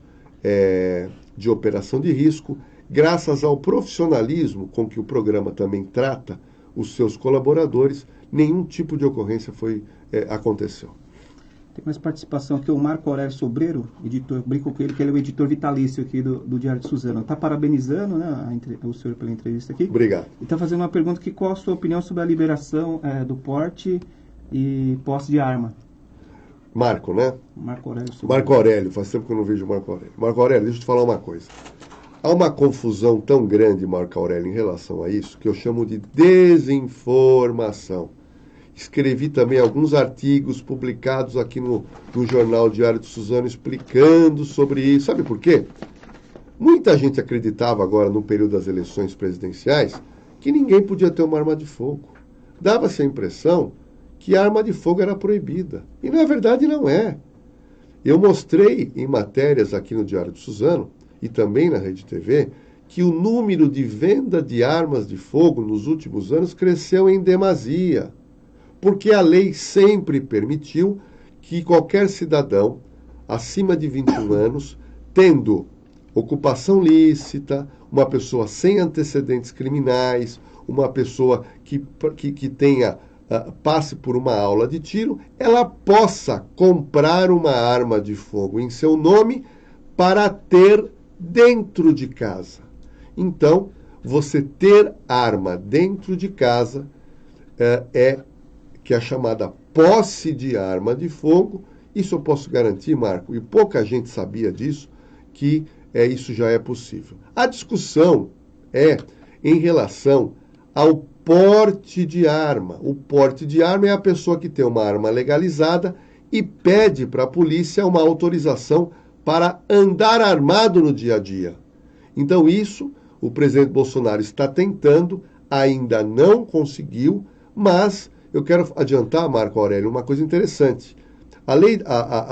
de operação de risco, graças ao profissionalismo com que o programa também trata os seus colaboradores, nenhum tipo de ocorrência aconteceu. Tem mais participação aqui, o Marco Aurélio Sobreiro, editor, brinco com ele, que ele é o editor vitalício aqui do Diário de Suzano. Está parabenizando, né, o senhor pela entrevista aqui. Obrigado. E está fazendo uma pergunta que qual a sua opinião sobre a liberação do porte e posse de arma? Marco, né? Marco Aurélio Sobreiro. Marco Aurélio, faz tempo que eu não vejo o Marco Aurélio. Marco Aurélio, deixa eu te falar uma coisa. Há uma confusão tão grande, Marco Aurélio, em relação a isso, que eu chamo de desinformação. Escrevi também alguns artigos publicados aqui no jornal Diário de Suzano explicando sobre isso. Sabe por quê? Muita gente acreditava agora, no período das eleições presidenciais, que ninguém podia ter uma arma de fogo. Dava-se a impressão que a arma de fogo era proibida. E na verdade não é. Eu mostrei em matérias aqui no Diário de Suzano e também na Rede TV que o número de venda de armas de fogo nos últimos anos cresceu em demasia. Porque a lei sempre permitiu que qualquer cidadão acima de 21 anos, tendo ocupação lícita, uma pessoa sem antecedentes criminais, uma pessoa que tenha passe por uma aula de tiro, ela possa comprar uma arma de fogo em seu nome para ter dentro de casa. Então, você ter arma dentro de casa que é a chamada posse de arma de fogo. Isso eu posso garantir, Marco, e pouca gente sabia disso, que isso já é possível. A discussão é em relação ao porte de arma. O porte de arma é a pessoa que tem uma arma legalizada e pede para a polícia uma autorização para andar armado no dia a dia. Então isso o presidente Bolsonaro está tentando, ainda não conseguiu, mas eu quero adiantar, Marco Aurélio, uma coisa interessante. A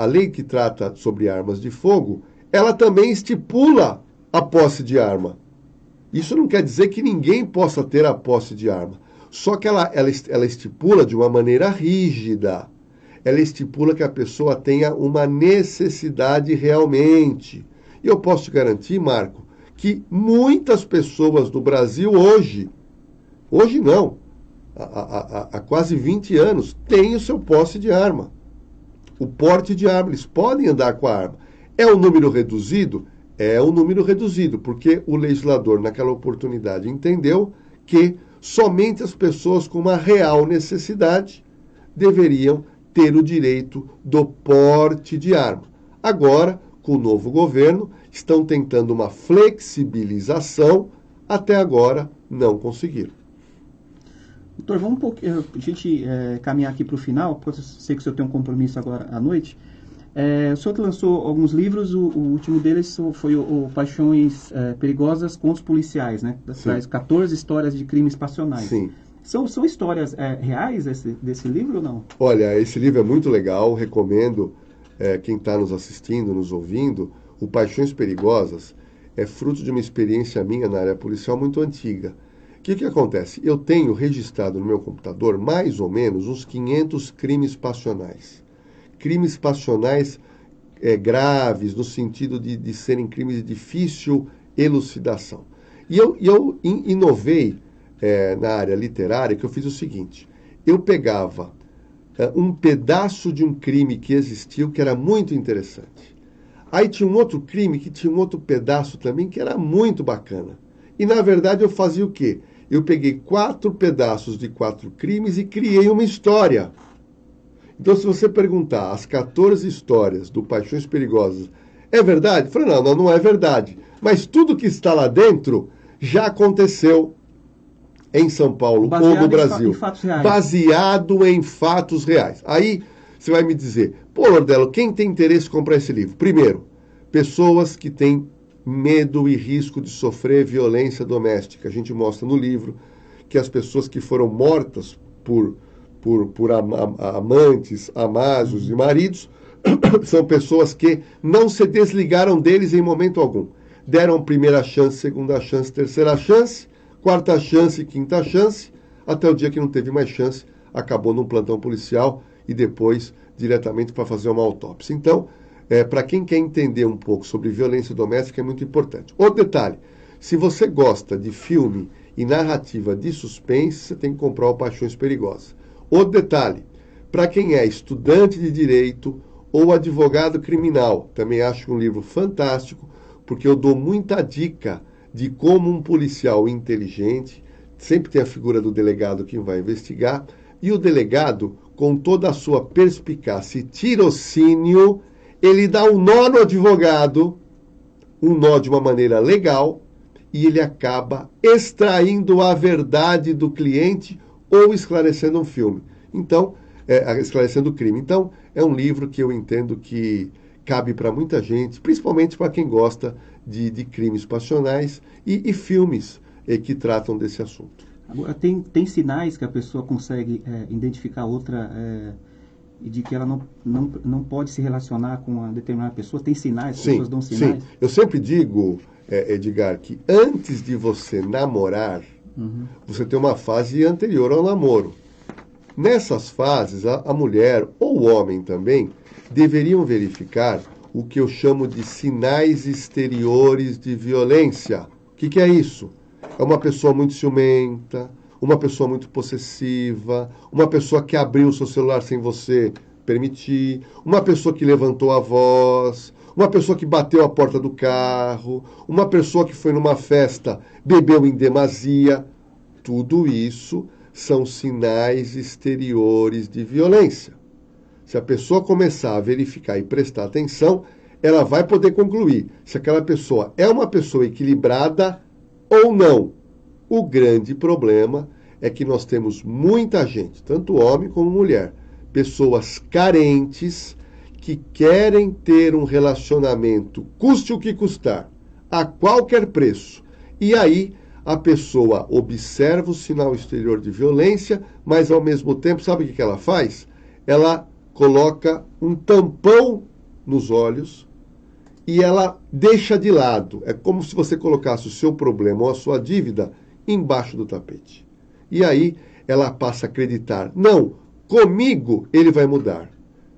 lei que trata sobre armas de fogo, ela também estipula a posse de arma. Isso não quer dizer que ninguém possa ter a posse de arma. Só que ela estipula de uma maneira rígida. Ela estipula que a pessoa tenha uma necessidade realmente. E eu posso te garantir, Marco, que muitas pessoas do Brasil hoje não, há quase 20 anos, têm o seu posse de arma. O porte de arma, eles podem andar com a arma. É um número reduzido? É um número reduzido, porque o legislador, naquela oportunidade, entendeu que somente as pessoas com uma real necessidade deveriam ter o direito do porte de arma. Agora, com o novo governo, estão tentando uma flexibilização, até agora não conseguiram. Doutor, vamos a gente caminhar aqui para o final, porque eu sei que o senhor tem um compromisso agora à noite. O senhor lançou alguns livros, o último deles foi o Paixões Perigosas com os Policiais, né? Traz 14 histórias de crimes passionais. Sim. São histórias reais desse livro ou não? Olha, esse livro é muito legal, recomendo quem está nos assistindo, nos ouvindo. O Paixões Perigosas é fruto de uma experiência minha na área policial muito antiga. O que acontece? Eu tenho registrado no meu computador mais ou menos uns 500 crimes passionais. Crimes passionais graves, no sentido de serem crimes de difícil elucidação. E eu inovei na área literária, que eu fiz o seguinte: eu pegava um pedaço de um crime que existiu, que era muito interessante. Aí tinha um outro crime que tinha um outro pedaço também, que era muito bacana. E, na verdade, eu fazia o quê? Eu peguei 4 pedaços de 4 crimes e criei uma história. Então, se você perguntar as 14 histórias do Paixões Perigosas, é verdade? Eu falei, não é verdade. Mas tudo que está lá dentro já aconteceu em São Paulo ou no Brasil. Em fatos reais. Baseado em fatos reais. Aí você vai me dizer, pô, Lordelo, quem tem interesse em comprar esse livro? Primeiro, pessoas que têm medo e risco de sofrer violência doméstica. A gente mostra no livro que as pessoas que foram mortas por amantes, amados e maridos são pessoas que não se desligaram deles em momento algum. Deram primeira chance, segunda chance, terceira chance, quarta chance, quinta chance, até o dia que não teve mais chance, acabou num plantão policial e depois diretamente para fazer uma autópsia. Então, para quem quer entender um pouco sobre violência doméstica, é muito importante. Outro detalhe, se você gosta de filme e narrativa de suspense, você tem que comprar o Paixões Perigosas. Outro detalhe, para quem é estudante de direito ou advogado criminal, também acho um livro fantástico, porque eu dou muita dica de como um policial inteligente, sempre tem a figura do delegado que vai investigar, e o delegado, com toda a sua perspicácia e tirocínio, ele dá um nó no advogado, um nó de uma maneira legal, e ele acaba extraindo a verdade do cliente ou esclarecendo um filme. Então, esclarecendo o crime. Então, é um livro que eu entendo que cabe para muita gente, principalmente para quem gosta de crimes passionais e filmes que tratam desse assunto. Agora, tem sinais que a pessoa consegue identificar outra e de que ela não pode se relacionar com uma determinada pessoa? Tem sinais? As pessoas dão sinais? Sim. Eu sempre digo, Edgar, que antes de você namorar, você tem uma fase anterior ao namoro. Nessas fases, a mulher ou o homem também deveriam verificar o que eu chamo de sinais exteriores de violência. O que é isso? É uma pessoa muito ciumenta, uma pessoa muito possessiva, uma pessoa que abriu o seu celular sem você permitir, uma pessoa que levantou a voz, uma pessoa que bateu a porta do carro, uma pessoa que foi numa festa, bebeu em demasia. Tudo isso são sinais exteriores de violência. Se a pessoa começar a verificar e prestar atenção, ela vai poder concluir se aquela pessoa é uma pessoa equilibrada ou não. O grande problema é que nós temos muita gente, tanto homem como mulher, pessoas carentes que querem ter um relacionamento, custe o que custar, a qualquer preço. E aí a pessoa observa o sinal exterior de violência, mas ao mesmo tempo, sabe o que ela faz? Ela coloca um tampão nos olhos e ela deixa de lado. É como se você colocasse o seu problema ou a sua dívida embaixo do tapete. E aí ela passa a acreditar, não, comigo ele vai mudar.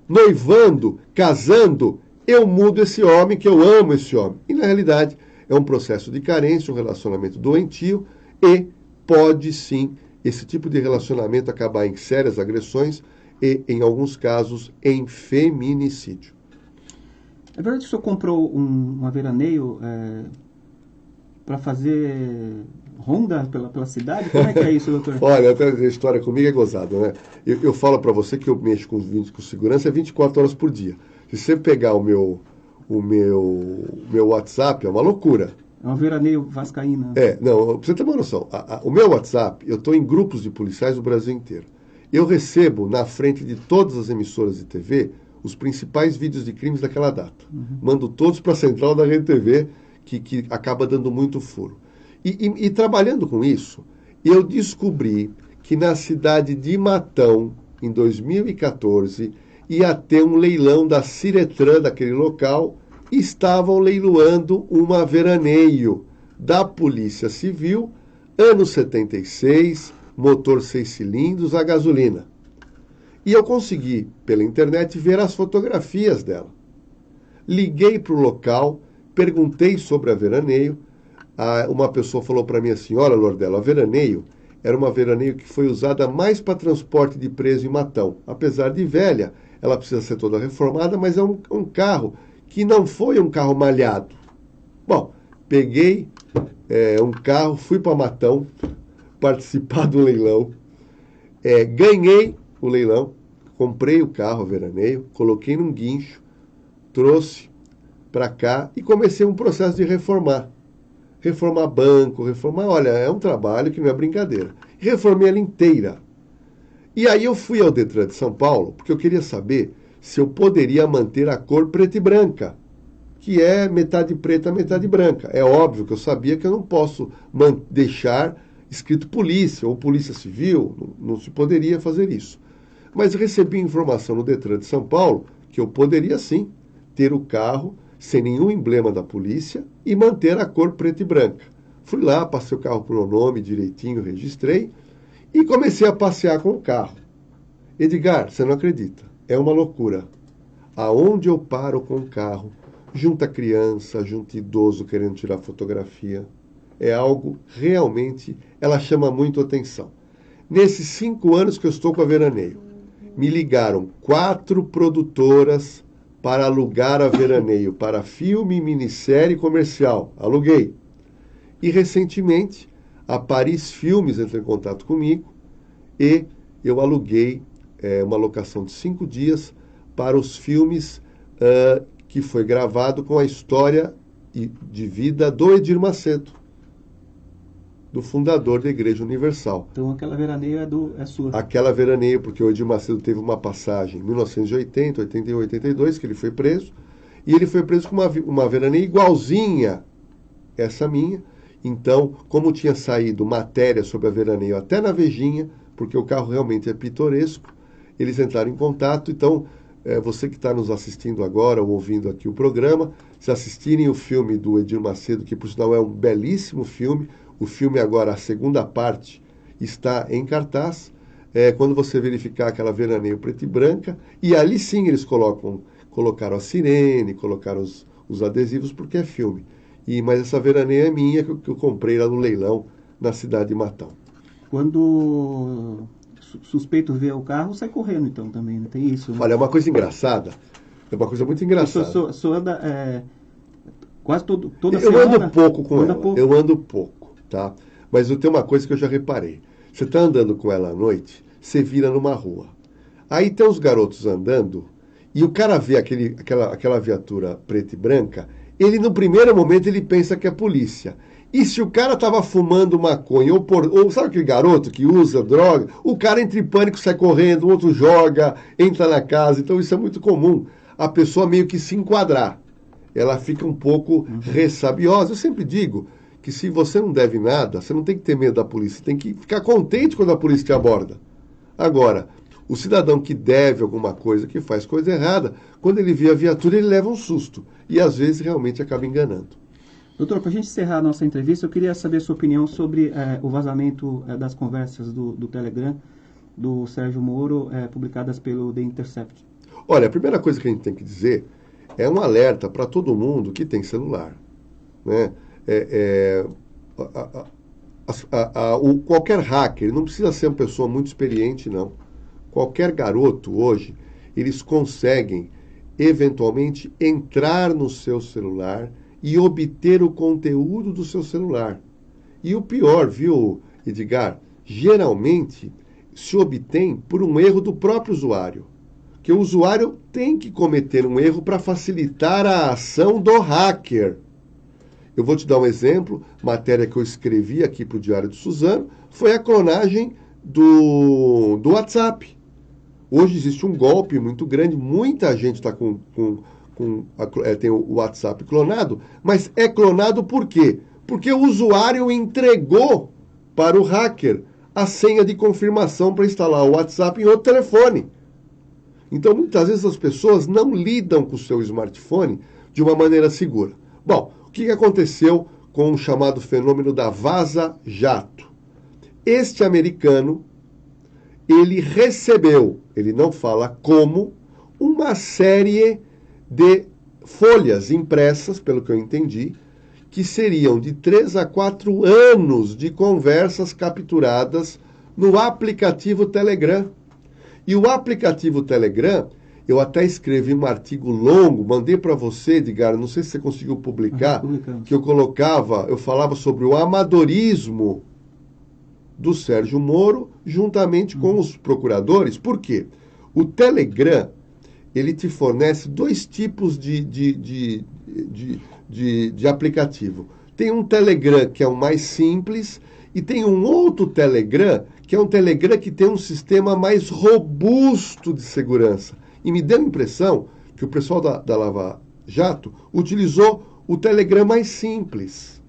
Noivando, casando, eu mudo esse homem, que eu amo esse homem. E na realidade é um processo de carência, um relacionamento doentio e pode sim esse tipo de relacionamento acabar em sérias agressões e, em alguns casos, em feminicídio. É verdade que o senhor comprou uma veraneio para fazer ronda pela cidade? Como é que é isso, doutor? Olha, a história comigo é gozada, né? Eu falo para você que eu mexo com segurança 24 horas por dia. Se você pegar o meu WhatsApp, é uma loucura. É um veraneio vascaína. Não, pra você ter uma noção, o meu WhatsApp, eu estou em grupos de policiais do Brasil inteiro. Eu recebo, na frente de todas as emissoras de TV, os principais vídeos de crimes daquela data. Mando todos para a central da Rede TV, que acaba dando muito furo. E trabalhando com isso, eu descobri que na cidade de Matão, em 2014, ia ter um leilão da Ciretran, daquele local, e estavam leiloando uma veraneio da Polícia Civil, ano 76, motor 6 cilindros, a gasolina. E eu consegui, pela internet, ver as fotografias dela. Liguei para o local, perguntei sobre a veraneio. Uma pessoa falou para mim assim, olha, Lordelo, a veraneio era uma veraneio que foi usada mais para transporte de preso em Matão. Apesar de velha, ela precisa ser toda reformada, mas é um carro que não foi um carro malhado. Bom, peguei um carro, fui para Matão, participar do leilão, ganhei o leilão, comprei o carro, a veraneio, coloquei num guincho, trouxe para cá e comecei um processo de reformar. Reformar banco, olha, é um trabalho que não é brincadeira. Reformei ela inteira. E aí eu fui ao Detran de São Paulo, porque eu queria saber se eu poderia manter a cor preta e branca, que é metade preta, metade branca. É óbvio que eu sabia que eu não posso deixar escrito polícia ou polícia civil, não se poderia fazer isso. Mas recebi informação no Detran de São Paulo que eu poderia sim ter o carro sem nenhum emblema da polícia e manter a cor preta e branca. Fui lá, passei o carro pro meu nome direitinho, registrei e comecei a passear com o carro. Edgar, você não acredita, é uma loucura. Aonde eu paro com o carro, junta criança, junta idoso querendo tirar fotografia, é algo realmente, ela chama muito atenção. Nesses 5 anos que eu estou com a veraneio, me ligaram 4 produtoras para alugar a veraneio para filme, minissérie e comercial. Aluguei. E recentemente, a Paris Filmes entrou em contato comigo e eu aluguei uma locação de 5 dias para os filmes que foi gravado com a história de vida do Edir Macedo, do fundador da Igreja Universal. Então aquela veraneio é sua. Aquela veraneio, porque o Edir Macedo teve uma passagem em 1980, 81, 82, que ele foi preso, e ele foi preso com uma veraneio igualzinha essa minha. Então, como tinha saído matéria sobre a veraneio até na Vejinha, porque o carro realmente é pitoresco, eles entraram em contato. Então, você que está nos assistindo agora ou ouvindo aqui o programa, se assistirem o filme do Edir Macedo, que por sinal é um belíssimo filme, o filme agora, a segunda parte, está em cartaz. Quando você verificar aquela veraneio preta e branca, e ali sim eles colocaram a sirene, colocaram os adesivos, porque é filme. Mas essa veraneio é minha, que eu comprei lá no leilão, na cidade de Matão. Quando suspeito vê o carro, sai correndo então também, não tem isso? Né? Olha, é uma coisa engraçada, é uma coisa muito engraçada. O senhor anda quase toda semana? Eu ando pouco com ela, pouco. Eu ando pouco. Tá? Mas eu tenho uma coisa que eu já reparei. Você está andando com ela à noite, você vira numa rua. Aí tem os garotos andando, e o cara vê aquela viatura preta e branca, ele no primeiro momento ele pensa que é polícia. E se o cara estava fumando maconha, ou sabe aquele garoto que usa droga, o cara entra em pânico, sai correndo, o outro joga, entra na casa. Então isso é muito comum. A pessoa meio que se enquadrar. Ela fica um pouco ressabiosa. Eu sempre digo que se você não deve nada, você não tem que ter medo da polícia, você tem que ficar contente quando a polícia te aborda. Agora, o cidadão que deve alguma coisa, que faz coisa errada, quando ele vê a viatura, ele leva um susto. E às vezes realmente acaba enganando. Doutor, para a gente encerrar a nossa entrevista, eu queria saber a sua opinião sobre o vazamento das conversas do Telegram do Sérgio Moro, publicadas pelo The Intercept. Olha, a primeira coisa que a gente tem que dizer é um alerta para todo mundo que tem celular. Né? Qualquer hacker, não precisa ser uma pessoa muito experiente, não. Qualquer garoto hoje, eles conseguem eventualmente entrar no seu celular e obter o conteúdo do seu celular. E o pior, viu, Edgar? Geralmente se obtém por um erro do próprio usuário. Que o usuário tem que cometer um erro para facilitar a ação do hacker. Eu vou te dar um exemplo, matéria que eu escrevi aqui para o Diário de Suzano, foi a clonagem do WhatsApp. Hoje existe um golpe muito grande, muita gente está tem o WhatsApp clonado, mas é clonado por quê? Porque o usuário entregou para o hacker a senha de confirmação para instalar o WhatsApp em outro telefone. Então, muitas vezes as pessoas não lidam com o seu smartphone de uma maneira segura. Bom, o que aconteceu com o chamado fenômeno da vaza-jato? Este americano, ele recebeu, ele não fala como, uma série de folhas impressas, pelo que eu entendi, que seriam de 3 a 4 anos de conversas capturadas no aplicativo Telegram. E o aplicativo Telegram, eu até escrevi um artigo longo, mandei para você, Edgar, não sei se você conseguiu publicar, que eu falava sobre o amadorismo do Sérgio Moro juntamente com os procuradores. Por quê? O Telegram, ele te fornece 2 tipos de aplicativo. Tem um Telegram que é o mais simples e tem um outro Telegram que é um Telegram que tem um sistema mais robusto de segurança. E me deu a impressão que o pessoal da Lava Jato utilizou o Telegram mais simples.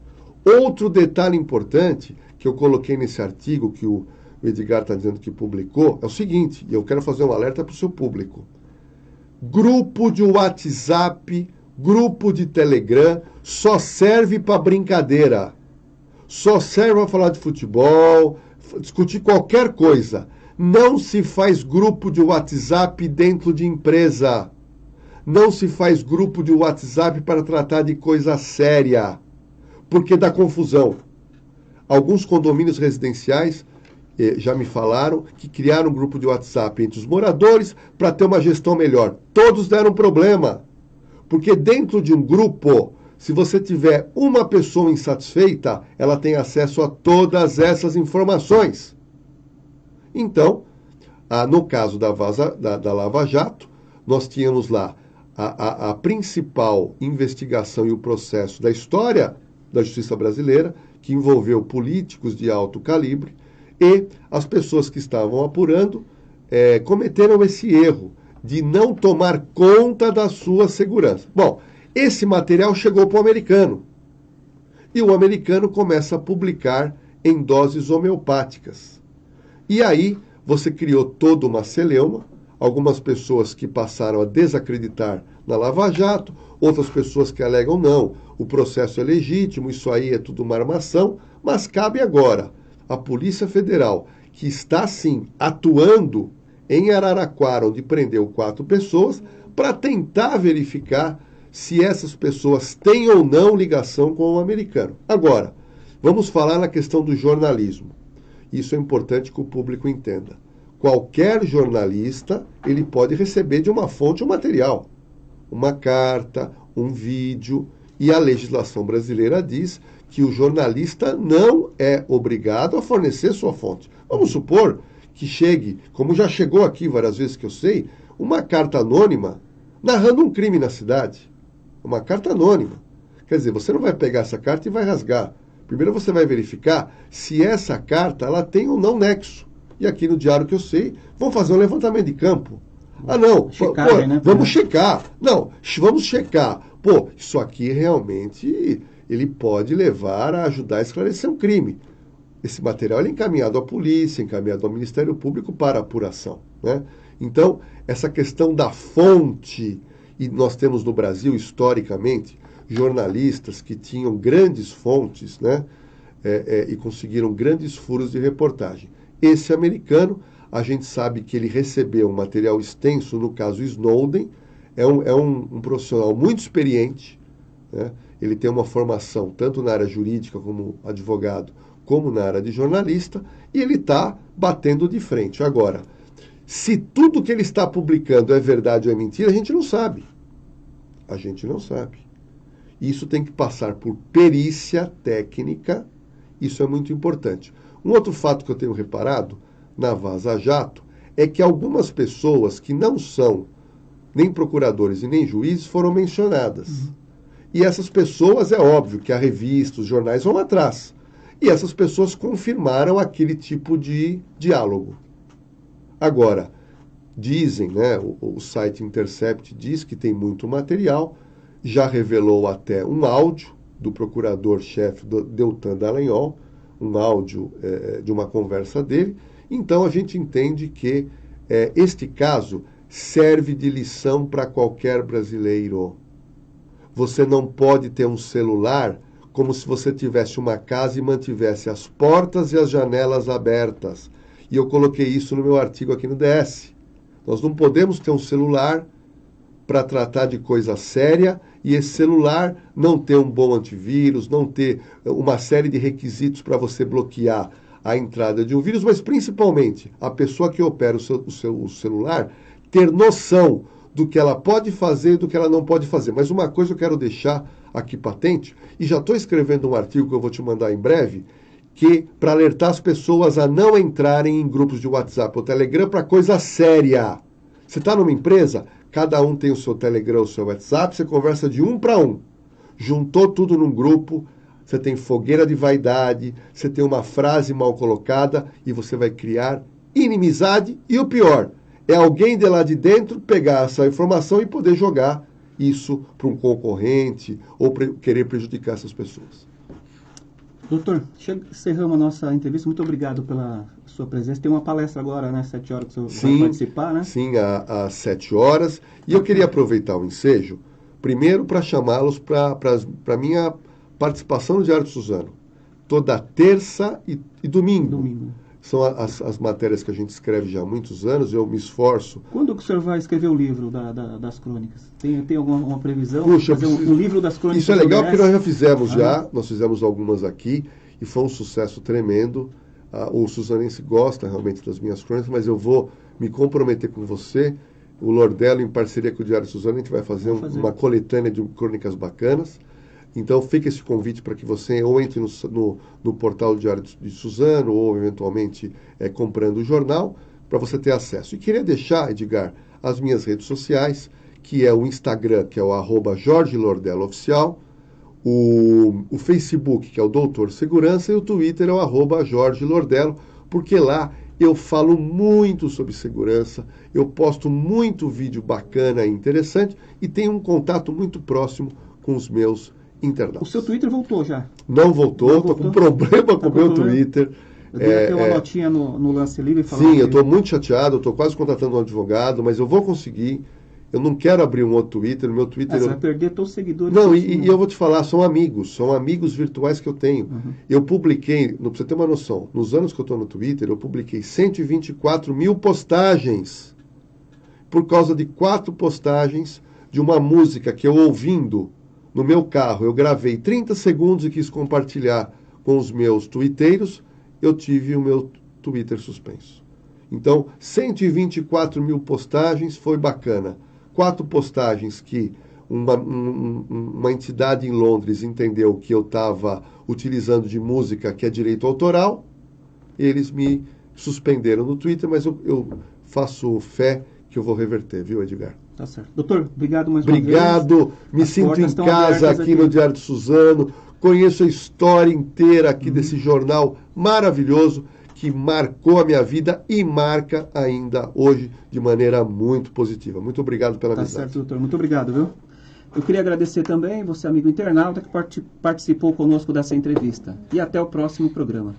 Outro detalhe importante que eu coloquei nesse artigo que o Edgar está dizendo que publicou é o seguinte, e eu quero fazer um alerta para o seu público. Grupo de WhatsApp, grupo de Telegram, só serve para brincadeira. Só serve para falar de futebol, discutir qualquer coisa. Não se faz grupo de WhatsApp dentro de empresa. Não se faz grupo de WhatsApp para tratar de coisa séria, porque dá confusão. Alguns condomínios residenciais já me falaram que criaram um grupo de WhatsApp entre os moradores para ter uma gestão melhor. Todos deram problema, porque dentro de um grupo, se você tiver uma pessoa insatisfeita, ela tem acesso a todas essas informações. Então, no caso da Lava Jato, nós tínhamos lá a principal investigação e o processo da história da justiça brasileira, que envolveu políticos de alto calibre, e as pessoas que estavam apurando cometeram esse erro de não tomar conta da sua segurança. Bom, esse material chegou para o americano. E o americano começa a publicar em doses homeopáticas. E aí você criou toda uma celeuma, algumas pessoas que passaram a desacreditar na Lava Jato, outras pessoas que alegam não, o processo é legítimo, isso aí é tudo uma armação, mas cabe agora a Polícia Federal, que está sim atuando em Araraquara, onde prendeu 4 pessoas, para tentar verificar se essas pessoas têm ou não ligação com o americano. Agora, vamos falar na questão do jornalismo. Isso é importante que o público entenda. Qualquer jornalista, ele pode receber de uma fonte um material, uma carta, um vídeo, e a legislação brasileira diz que o jornalista não é obrigado a fornecer sua fonte. Vamos supor que chegue, como já chegou aqui várias vezes que eu sei, uma carta anônima narrando um crime na cidade. Uma carta anônima. Quer dizer, você não vai pegar essa carta e vai rasgar. Primeiro você vai verificar se essa carta ela tem ou não nexo. E aqui no Diário que eu sei, vão fazer um levantamento de campo. Ah, não, Né, vamos checar. Não, vamos checar. Pô, isso aqui realmente ele pode levar a ajudar a esclarecer um crime. Esse material é encaminhado à polícia, encaminhado ao Ministério Público para apuração, né? Então, essa questão da fonte, e nós temos no Brasil, historicamente, jornalistas que tinham grandes fontes, né? E conseguiram grandes furos de reportagem. Esse americano, a gente sabe que ele recebeu um material extenso, no caso Snowden, é um profissional muito experiente, né? Ele tem uma formação tanto na área jurídica como advogado, como na área de jornalista, e ele está batendo de frente. Agora, se tudo que ele está publicando é verdade ou é mentira, a gente não sabe. A gente não sabe. Isso tem que passar por perícia técnica, isso é muito importante. Um outro fato que eu tenho reparado na Vaza Jato é que algumas pessoas que não são nem procuradores e nem juízes foram mencionadas. E essas pessoas, é óbvio que a revista, os jornais vão atrás. E essas pessoas confirmaram aquele tipo de diálogo. Agora, dizem, né, o site Intercept diz que tem muito material, já revelou até um áudio do procurador-chefe Deltan Dallagnol, um áudio de uma conversa dele. Então a gente entende que este caso serve de lição para qualquer brasileiro. Você não pode ter um celular como se você tivesse uma casa e mantivesse as portas e as janelas abertas. E eu coloquei isso no meu artigo aqui no DS. Nós não podemos ter um celular para tratar de coisa séria e esse celular não ter um bom antivírus, não ter uma série de requisitos para você bloquear a entrada de um vírus, mas principalmente a pessoa que opera o celular ter noção do que ela pode fazer e do que ela não pode fazer. Mas uma coisa eu quero deixar aqui patente, e já estou escrevendo um artigo que eu vou te mandar em breve, que para alertar as pessoas a não entrarem em grupos de WhatsApp ou Telegram para coisa séria. Você está numa empresa, cada um tem o seu Telegram, o seu WhatsApp, você conversa de um para um. Juntou tudo num grupo, você tem fogueira de vaidade, você tem uma frase mal colocada e você vai criar inimizade e o pior, é alguém de lá de dentro pegar essa informação e poder jogar isso para um concorrente ou querer prejudicar essas pessoas. Doutor, encerramos a nossa entrevista. Muito obrigado pela sua presença. Tem uma palestra agora, né? 7 horas que você vai participar, né? Sim, às 7 horas. E eu queria aproveitar o ensejo, primeiro para chamá-los para a minha participação no Diário de Suzano. Toda terça e domingo. São as matérias que a gente escreve já há muitos anos, eu me esforço. Quando que o senhor vai escrever o livro das crônicas? Tem alguma previsão? Puxa, fazer um livro das crônicas? Isso é legal porque nós já fizemos nós fizemos algumas aqui e foi um sucesso tremendo. O suzanense gosta realmente das minhas crônicas, mas eu vou me comprometer com você, o Lordello, em parceria com o Diário de Suzano, a gente vai fazer uma coletânea de crônicas bacanas. Então fica esse convite para que você ou entre no portal do Diário de Suzano ou eventualmente comprando o jornal para você ter acesso. E queria deixar, Edgar, as minhas redes sociais, que é o Instagram, que é o @JorgeLordelloOficial, o Facebook, que é o Doutor Segurança, e o Twitter é o @JorgeLordello, porque lá eu falo muito sobre segurança, eu posto muito vídeo bacana e interessante e tenho um contato muito próximo com os meus internautas. O seu Twitter voltou já? Não voltou, estou com problema com o meu Twitter. Eu dei até uma notinha no Lance Livre falando. Sim, eu estou muito chateado, estou quase contratando um advogado, mas eu vou conseguir. Eu não quero abrir um outro Twitter, meu Twitter... Você vai perder todos os seguidores. Não, e eu vou te falar, são amigos virtuais que eu tenho. Uhum. Eu publiquei, para você ter uma noção, nos anos que eu estou no Twitter, eu publiquei 124 mil postagens, por causa de 4 postagens de uma música que eu ouvindo no meu carro, eu gravei 30 segundos e quis compartilhar com os meus twitteiros, eu tive o meu Twitter suspenso. Então, 124 mil postagens, foi bacana. 4 postagens que uma entidade em Londres entendeu que eu estava utilizando de música que é direito autoral, eles me suspenderam no Twitter, mas eu faço fé que eu vou reverter, viu, Edgar? Tá certo. Doutor, obrigado mais uma vez. Obrigado, me sinto em casa aqui no Diário de Suzano, conheço a história inteira aqui desse jornal maravilhoso que marcou a minha vida e marca ainda hoje de maneira muito positiva. Muito obrigado pela amizade. Tá certo, doutor. Muito obrigado, viu? Eu queria agradecer também você, amigo internauta, que participou conosco dessa entrevista. E até o próximo programa.